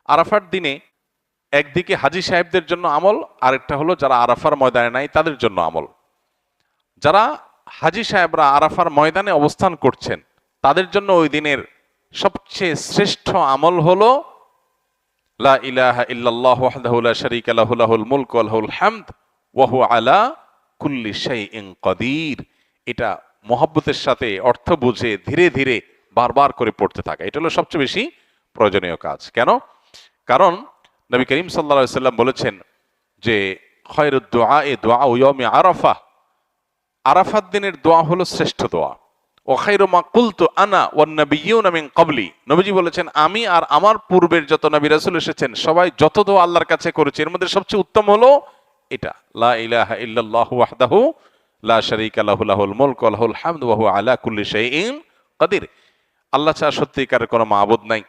আরাফার দিনে একদিকে হাজী সাহেবদের জন্য আমল, আরেকটা হলো যারা আরাফার ময়দানে নাই তাদের জন্য আমল। যারা হাজী সাহেবরা আরাফার ময়দানে অবস্থান করছেন তাদের জন্য ওই দিনের সবচেয়ে শ্রেষ্ঠ আমল হলো লা ইলাহা ইল্লাল্লাহু ওয়াহদাহু লা শারীকা লাহু লাহুল মুলকু ওয়া লাহুল হামদ ওয়া হুয়া আলা কুল্লি শাইইন কাদির। এটা মহব্বতের সাথে অর্থ বুঝে ধীরে ধীরে বারবার করে পড়তে থাকা, এটা হলো সবচেয়ে বেশি প্রয়োজনীয় কাজ। কেন? কারণ নবী করিম সাল্লাল্লাহু আলাইহি সাল্লাম বলেছেন যে খায়রুদ দুআ দুআউ ইয়াউমি আরাফা, আরাফাত দিনের দোয়া হলো শ্রেষ্ঠ দোয়া। ওয়া খায়রু মা কুলতু আনা ওয়ান নাবিয়্যুনা মিন ক্বাবলি, নবীজি বলেছেন আমি আর আমার পূর্বের যত নবী রাসূল এসেছেন সবাই যত দোয়া আল্লাহর কাছে করেছে এর মধ্যে সবচেয়ে উত্তম হলো এটা, লা ইলাহা ইল্লাল্লাহু ওয়াহদাহু লা শারীকা লাহু লাহুল মুলকু ওয়া লাহুল হামদু ওয়া হুয়া আলা কুল্লি শাইইন কাদির। আল্লাহ ছাড়া সত্যিকারের কোনো মাবুদ নাই,